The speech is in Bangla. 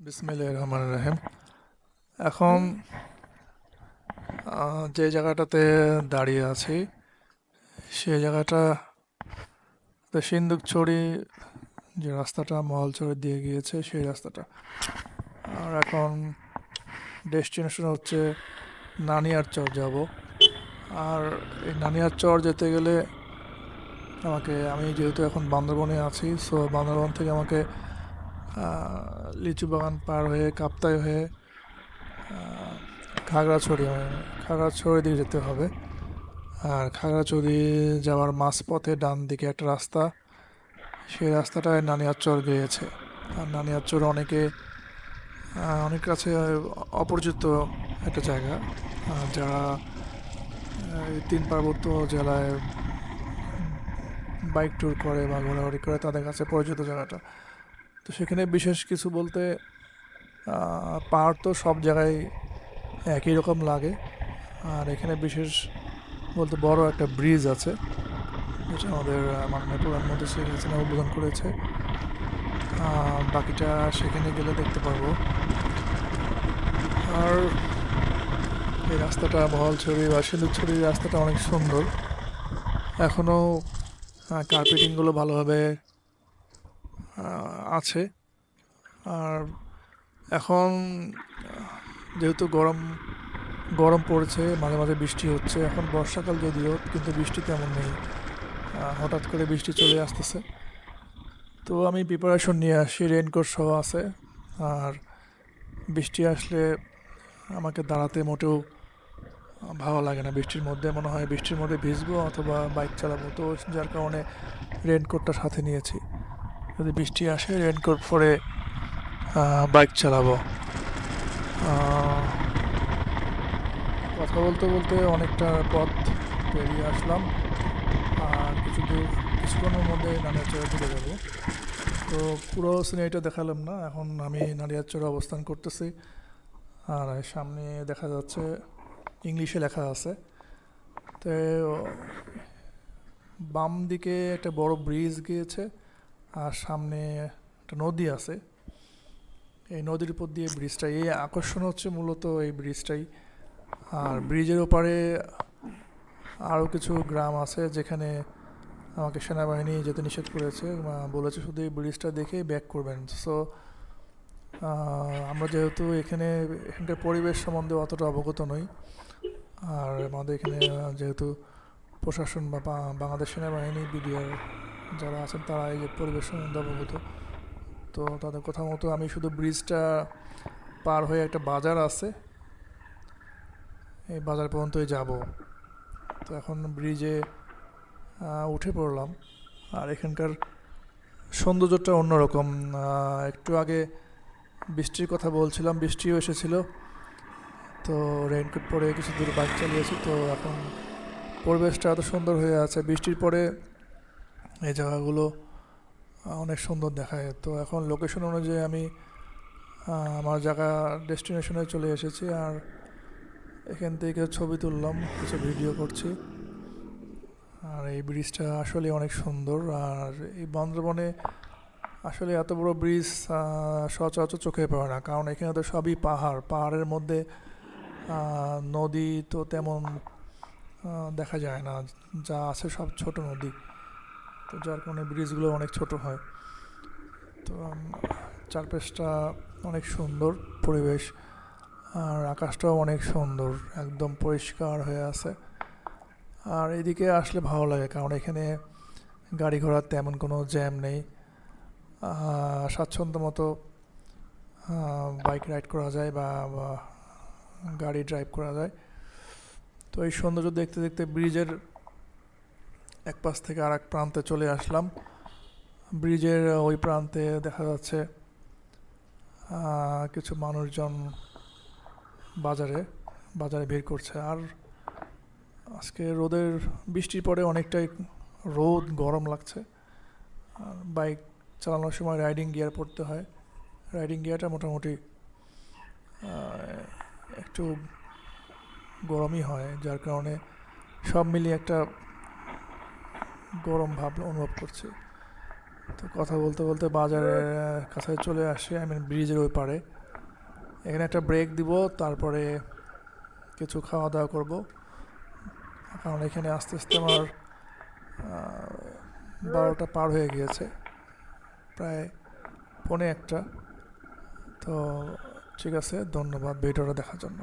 বিসমিল্লাহির রহমানির রহিম। এখন যে জায়গাটাতে দাঁড়িয়ে আছি সেই জায়গাটা সিন্দুকছড়ি, যে রাস্তাটা মহলছড়ি দিয়ে গিয়েছে সেই রাস্তাটা। আর এখন ডেস্টিনেশন হচ্ছে নানিয়ারচর যাব। আর এই নানিয়ারচর যেতে গেলে আমি যেহেতু এখন বান্দরবনে আছি, সো বান্দরবন থেকে আমাকে লিচু বাগান পার হয়ে কাপ্তাই হয়ে খাগড়াছড়ি দিকে যেতে হবে। আর খাগড়াছড়ি যাওয়ার মাঝপথে ডান দিকে একটা রাস্তা, সেই রাস্তাটায় নানিয়ারচর গিয়েছে। আর নানিয়ারচর অনেক কাছে অপরিচিত একটা জায়গা। যারা এই তিন পার্বত্য জেলায় বাইক ট্যুর করে বা ঘোরাঘুরি করে তাদের কাছে পরিচিত জায়গাটা। তো সেখানে বিশেষ কিছু বলতে পাহাড় তো সব জায়গায় একই রকম লাগে। আর এখানে বিশেষ বলতে বড় একটা ব্রিজ আছে, যেটা আমাদের মাননীয় প্রধানমন্ত্রী শেখ হাসিনা উদ্বোধন করেছে। বাকিটা সেখানে গেলে দেখতে পারবো। আর এই রাস্তাটা মহলছড়ি বা সিন্দুকছড়ির রাস্তাটা অনেক সুন্দর। এখনও কার্পেটিংগুলো ভালোভাবে আছে। আর এখন যেহেতু গরম গরম পড়ছে, মাঝে মাঝে বৃষ্টি হচ্ছে। এখন বর্ষাকাল যদিও, কিন্তু বৃষ্টি তেমন নেই। হঠাৎ করে বৃষ্টি চলে আসতেছে। তো আমি প্রিপারেশন নিয়ে আসি, রেইনকোট সহ আছে। আর বৃষ্টি আসলে আমাকে দাঁড়াতে মোটেও ভালো লাগে না। বৃষ্টির মধ্যে মনে হয় বৃষ্টির মধ্যে ভিজবো অথবা বাইক চালাবো, তো যার কারণে রেইনকোটটা সাথে নিয়েছি। যদি বৃষ্টি আসে রেইনকোট পরে বাইক চালাবো। কথা বলতে বলতে অনেকটা পথ পেরিয়ে আসলাম। আর কিছুক্ষণের মধ্যে নানিয়ারচরে ঢুকে যাবো। তো পুরো সিনারিটা দেখালাম না। এখন আমি নানিয়ারচরে অবস্থান করতেছি। আর সামনে দেখা যাচ্ছে ইংলিশে লেখা আছে। তো বাম দিকে একটা বড় ব্রিজ গিয়েছে, আর সামনে একটা নদী আছে। এই নদীর উপর দিয়ে ব্রিজটা, এই আকর্ষণ হচ্ছে মূলত এই ব্রিজটাই। আর ব্রিজের ওপারে আরও কিছু গ্রাম আছে যেখানে আমাকে সেনাবাহিনী যেতে নিষেধ করেছে, বলেছে শুধু এই ব্রিজটা দেখেই ব্যাক করবেন। সো আমরা যেহেতু এখানকার পরিবেশ সম্বন্ধে অতটা অবগত নই। আর আমাদের এখানে যেহেতু প্রশাসন বা বাংলাদেশ সেনাবাহিনী, বিডিআর যারা আছেন তারা এই যে পরিবেশ সম্বন্ধে অবগত, তো তাদের কথা মতো আমি শুধু ব্রিজটা পার হয়ে একটা বাজার আছে, এই বাজার পর্যন্তই যাব। তো এখন ব্রিজে উঠে পড়লাম। আর এখানকার সৌন্দর্যটা অন্যরকম। একটু আগে বৃষ্টির কথা বলছিলাম, বৃষ্টিও এসেছিল। তো রেইনকোট পরে কিছু দূর বাইক চালিয়েছি, তো এখন পরিবেশটা এত সুন্দর হয়ে আছে। বৃষ্টির পরে এই জায়গাগুলো অনেক সুন্দর দেখায়। তো এখন লোকেশন অনুযায়ী আমি আমার জায়গা ডেস্টিনেশনে চলে এসেছি। আর এখান থেকে ছবি তুললাম, কিছু ভিডিও করছি। আর এই ব্রিজটা আসলে অনেক সুন্দর। আর এই বান্দরবনে আসলে এত বড় ব্রিজ সচরাচর চোখে পড়ে না, কারণ এখানে তো সবই পাহাড়। পাহাড়ের মধ্যে নদী তো তেমন দেখা যায় না, যা আছে সব ছোট নদী। তো যার কারণে ব্রিজগুলো অনেক ছোট হয়। তো চারপাশটা অনেক সুন্দর পরিবেশ। আর আকাশটাও অনেক সুন্দর, একদম পরিষ্কার হয়ে আছে। আর এদিকে আসলে ভালো লাগে, কারণ এখানে গাড়ি ঘোড়ার তেমন কোনো জ্যাম নেই। স্বাচ্ছন্দ্য মতো বাইক রাইড করা যায় বা গাড়ি ড্রাইভ করা যায়। তো এই সৌন্দর্য দেখতে দেখতে ব্রিজের এক পাশ থেকে আর এক প্রান্তে চলে আসলাম। ব্রিজের ওই প্রান্তে দেখা যাচ্ছে কিছু মানুষজন বাজারে বাজারে ভিড় করছে। আর আজকে বৃষ্টির পরে অনেকটাই রোদ গরম লাগছে। আর বাইক চালানোর সময় রাইডিং গিয়ার পরতে হয়। রাইডিং গিয়ারটা মোটামুটি একটু গরমই হয়, যার কারণে সব মিলিয়ে একটা গরম ভাব অনুভব করছি। তো কথা বলতে বলতে বাজারের কাছে চলে আসি, ব্রিজের ওই পারে। এখানে একটা ব্রেক দিব, তারপরে কিছু খাওয়া দাওয়া করব, কারণ এখানে আস্তে আস্তে আমার 12টা পার হয়ে গিয়েছে, প্রায় পৌনে একটা। তো ঠিক আছে, ধন্যবাদ ভিডিওটা দেখার জন্য।